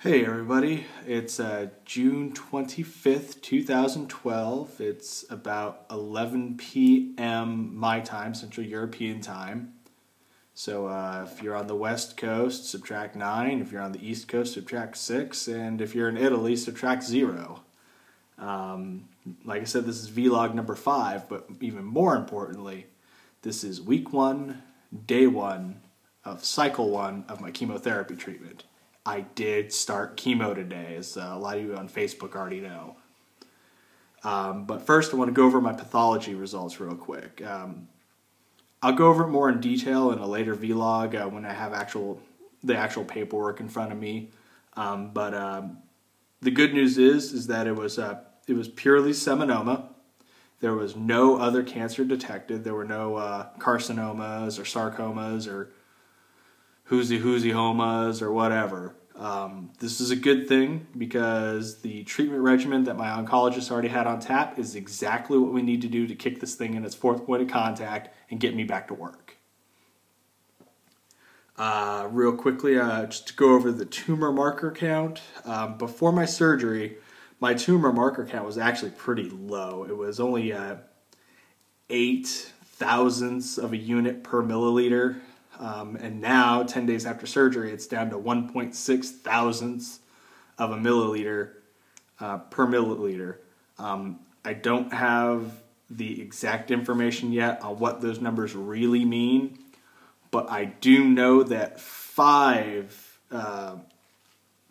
Hey everybody, it's June 25th, 2012. It's about 11 p.m. my time, Central European time. So if you're on the West Coast, subtract 9. If you're on the East Coast, subtract 6. And if you're in Italy, subtract 0. Like I said, this is vlog number 5, but even more importantly, this is week 1, day 1 of cycle 1 of my chemotherapy treatment. I did start chemo today, as a lot of you on Facebook already know. But first I want to go over my pathology results real quick. I'll go over it more in detail in a later vlog when I have the actual paperwork in front of me. But the good news is that it was purely seminoma. There was no other cancer detected. There were no carcinomas or sarcomas or homas or whatever. This is a good thing because the treatment regimen that my oncologist already had on tap is exactly what we need to do to kick this thing in its 4th point of contact and get me back to work. Real quickly, just to go over the tumor marker count. Before my surgery, my tumor marker count was actually pretty low. It was only 8 thousandths of a unit per milliliter. And now, 10 days after surgery, it's down to 1.6 thousandths of a milliliter per milliliter. I don't have the exact information yet on what those numbers really mean, but I do know that 5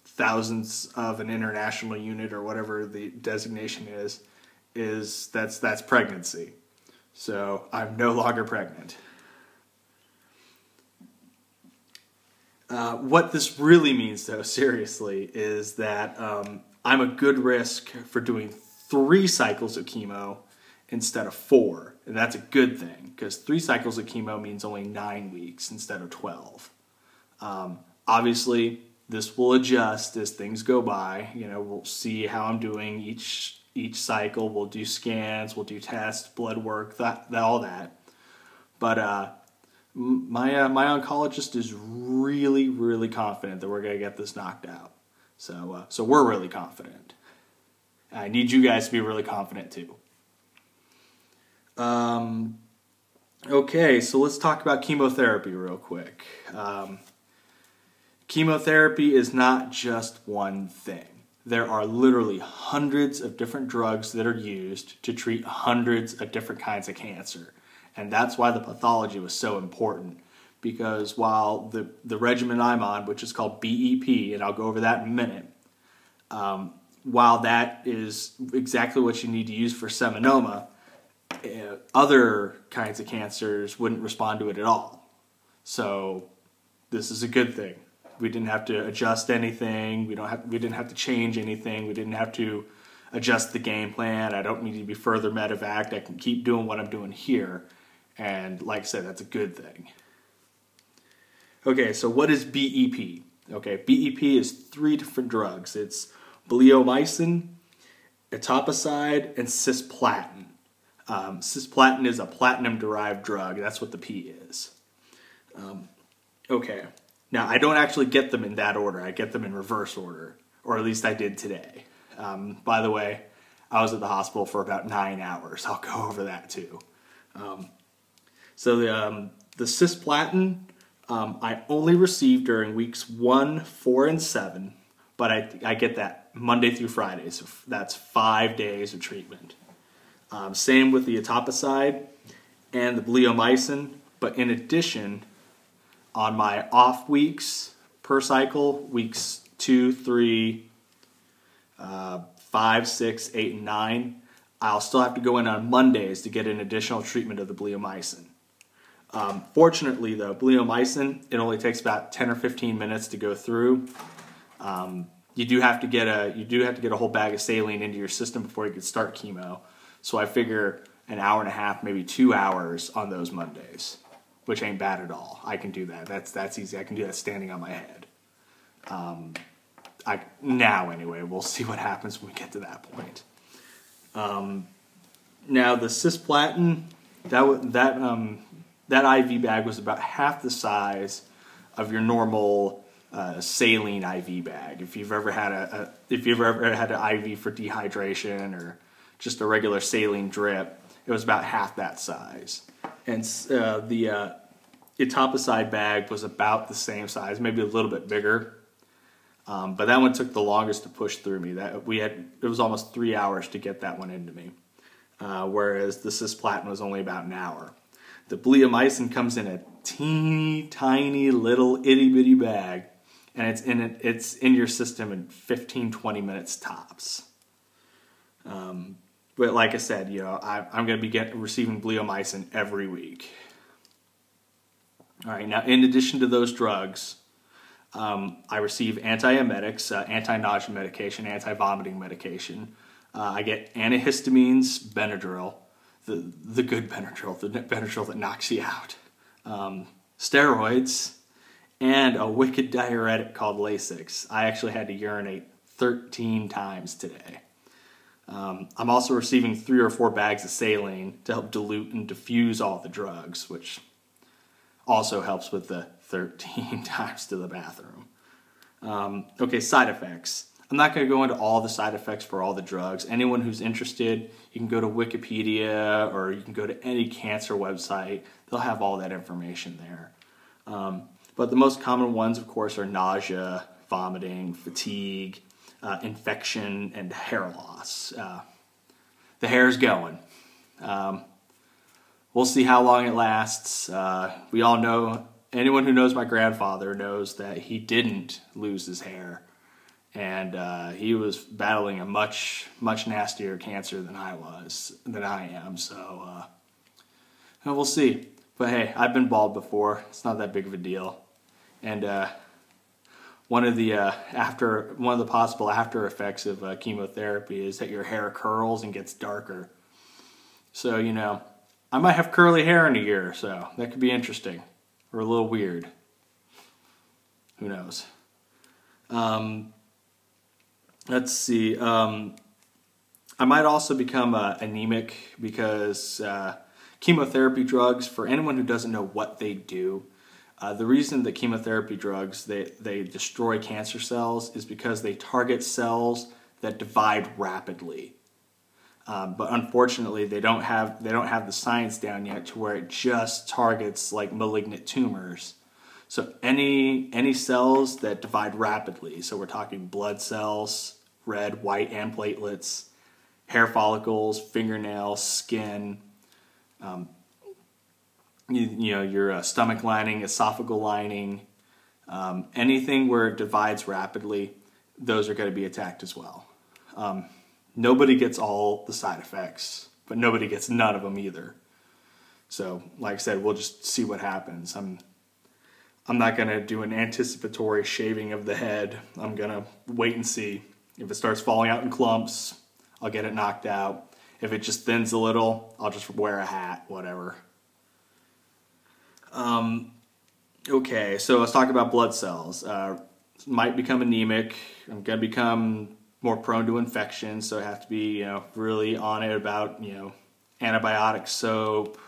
thousandths of an international unit, or whatever the designation is that's pregnancy. So I'm no longer pregnant. What this really means, though, seriously, is that I'm a good risk for doing 3 cycles of chemo instead of 4. And that's a good thing, because 3 cycles of chemo means only 9 weeks instead of 12. Obviously, this will adjust as things go by. You know, we'll see how I'm doing each cycle. We'll do scans, we'll do tests, blood work, all that. But my oncologist is really confident that we're going to get this knocked out. So we're really confident. I need you guys to be really confident too. Okay, so let's talk about chemotherapy real quick. Chemotherapy is not just one thing. There are literally hundreds of different drugs that are used to treat hundreds of different kinds of cancer. And that's why the pathology was so important, because while the regimen I'm on, which is called BEP, and I'll go over that in a minute, while that is exactly what you need to use for seminoma, other kinds of cancers wouldn't respond to it at all. So this is a good thing. We didn't have to adjust anything. We didn't have to change anything. We didn't have to adjust the game plan. I don't need to be further medevaced. I can keep doing what I'm doing here. And like I said, that's a good thing. Okay, so what is BEP? Okay, BEP is 3 different drugs. It's bleomycin, etoposide, and cisplatin. Cisplatin is a platinum-derived drug. That's what the P is. Okay, now I don't actually get them in that order. I get them in reverse order, or at least I did today. By the way, I was at the hospital for about 9 hours. I'll go over that too. So the cisplatin I only received during weeks 1, 4, and 7, but I get that Monday through Friday, so that's 5 days of treatment. Same with the etoposide and the bleomycin, but in addition, on my off weeks per cycle, weeks 2, 3, 5, 6, 8, and 9, I'll still have to go in on Mondays to get an additional treatment of the bleomycin. Fortunately, though, bleomycin, it only takes about 10 or 15 minutes to go through. You do have to get a whole bag of saline into your system before you can start chemo. So I figure an hour and a half, maybe 2 hours on those Mondays, which ain't bad at all. I can do that. That's easy. I can do that standing on my head. Now anyway, we'll see what happens when we get to that point. Now the cisplatin, that IV bag was about half the size of your normal saline IV bag. If you've ever had an IV for dehydration or just a regular saline drip, it was about half that size. And the etoposide bag was about the same size, maybe a little bit bigger. But that one took the longest to push through me. It was almost 3 hours to get that one into me. Whereas the cisplatin was only about an hour. The bleomycin comes in a teeny tiny little itty bitty bag, and it's in your system in 15-20 minutes tops. But like I said, I'm going to be receiving bleomycin every week. All right, now in addition to those drugs, I receive antiemetics, anti-nausea medication, anti-vomiting medication. I get antihistamines, Benadryl, the good Benadryl, the Benadryl that knocks you out, steroids, and a wicked diuretic called Lasix. I actually had to urinate 13 times today. I'm also receiving 3 or 4 bags of saline to help dilute and diffuse all the drugs, which also helps with the 13 times to the bathroom. Okay, side effects. I'm not going to go into all the side effects for all the drugs. Anyone who's interested, you can go to Wikipedia or you can go to any cancer website. They'll have all that information there. But the most common ones, of course, are nausea, vomiting, fatigue, infection, and hair loss. The hair's going. We'll see how long it lasts. We all know, anyone who knows my grandfather knows that he didn't lose his hair. And he was battling a much nastier cancer than I am. So we'll see. But hey, I've been bald before. It's not that big of a deal. And one of the possible after effects of chemotherapy is that your hair curls and gets darker. So I might have curly hair in a year or so. That could be interesting or a little weird. Who knows? Let's see. I might also become anemic because chemotherapy drugs, for anyone who doesn't know what they do, the reason that chemotherapy drugs, they destroy cancer cells is because they target cells that divide rapidly. But unfortunately, they don't have the science down yet to where it just targets like malignant tumors. So any cells that divide rapidly, so we're talking blood cells, red, white, and platelets, hair follicles, fingernails, skin, your stomach lining, esophageal lining, anything where it divides rapidly, those are going to be attacked as well. Nobody gets all the side effects, but nobody gets none of them either. So, like I said, we'll just see what happens. I'm not going to do an anticipatory shaving of the head. I'm going to wait and see. If it starts falling out in clumps, I'll get it knocked out. If it just thins a little, I'll just wear a hat, whatever. Okay, so let's talk about blood cells. Might become anemic. I'm going to become more prone to infection, so I have to be really on it about antibiotic soap,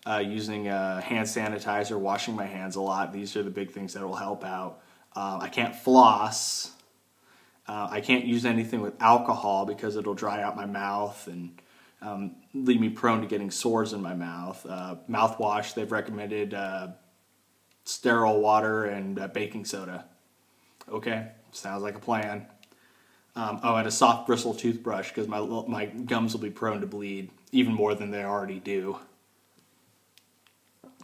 using hand sanitizer, washing my hands a lot. These are the big things that will help out. I can't floss. I can't use anything with alcohol because it'll dry out my mouth and leave me prone to getting sores in my mouth. Mouthwash, they've recommended sterile water and baking soda. Okay, sounds like a plan. And a soft bristle toothbrush because my gums will be prone to bleed even more than they already do.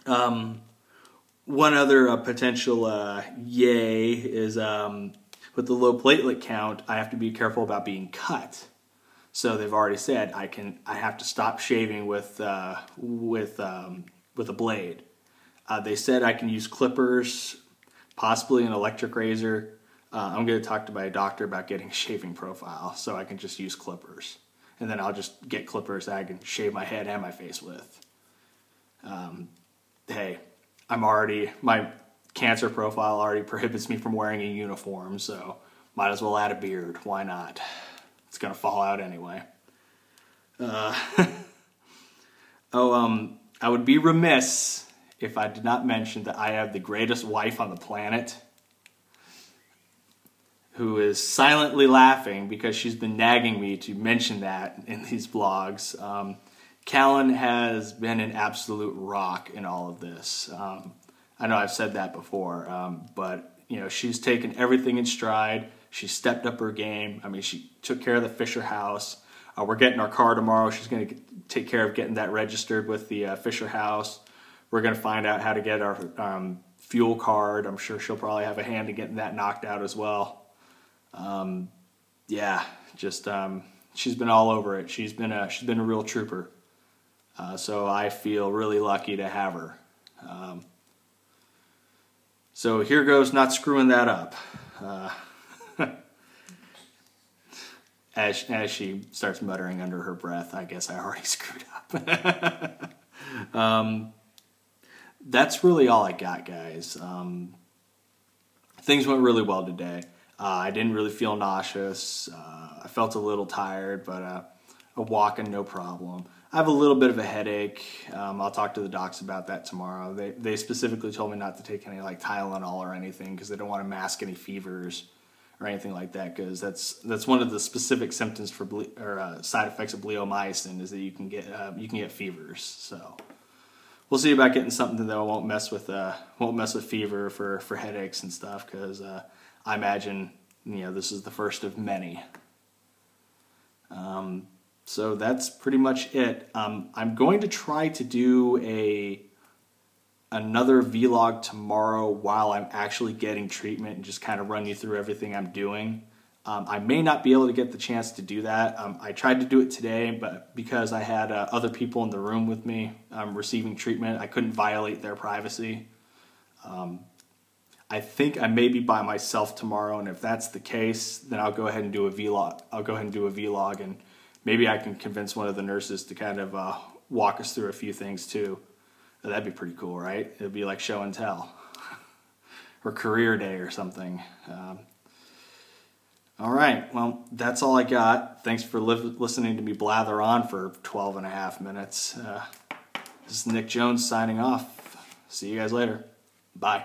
One other potential yay is with the low platelet count, I have to be careful about being cut. So they've already said I have to stop shaving with a blade. They said I can use clippers, possibly an electric razor. I'm going to talk to my doctor about getting a shaving profile so I can just use clippers. And then I'll just get clippers that I can shave my head and my face with. Hey, my cancer profile already prohibits me from wearing a uniform, so might as well add a beard. Why not? It's going to fall out anyway. I would be remiss if I did not mention that I have the greatest wife on the planet. who is silently laughing because she's been nagging me to mention that in these vlogs. Callan has been an absolute rock in all of this. I know I've said that before, but you know, she's taken everything in stride. She stepped up her game. I mean, she took care of the Fisher house. We're getting our car tomorrow. She's going to take care of getting that registered with the Fisher house. We're going to find out how to get our fuel card. I'm sure she'll probably have a hand in getting that knocked out as well. Yeah, just she's been all over it. She's been a real trooper. So I feel really lucky to have her. So here goes not screwing that up. As she starts muttering under her breath, I guess I already screwed up. That's really all I got, guys. Things went really well today. I didn't really feel nauseous. I felt a little tired, but a walking, no problem. I have a little bit of a headache. I'll talk to the docs about that tomorrow. They specifically told me not to take any like Tylenol or anything because they don't want to mask any fevers or anything like that, because that's one of the specific symptoms for side effects of bleomycin is that you can get fevers. So we'll see about getting something that won't mess with fever for headaches and stuff, because I imagine this is the first of many. So that's pretty much it. I'm going to try to do another vlog tomorrow while I'm actually getting treatment and just kind of run you through everything I'm doing. I may not be able to get the chance to do that. I tried to do it today, but because I had other people in the room with me receiving treatment, I couldn't violate their privacy. I think I may be by myself tomorrow, and if that's the case, then I'll go ahead and do a vlog. And maybe I can convince one of the nurses to kind of walk us through a few things too. That'd be pretty cool, right? It'd be like show and tell or career day or something. All right, well, that's all I got. Thanks for listening to me blather on for 12 and a half minutes. This is Nick Jones signing off. See you guys later. Bye.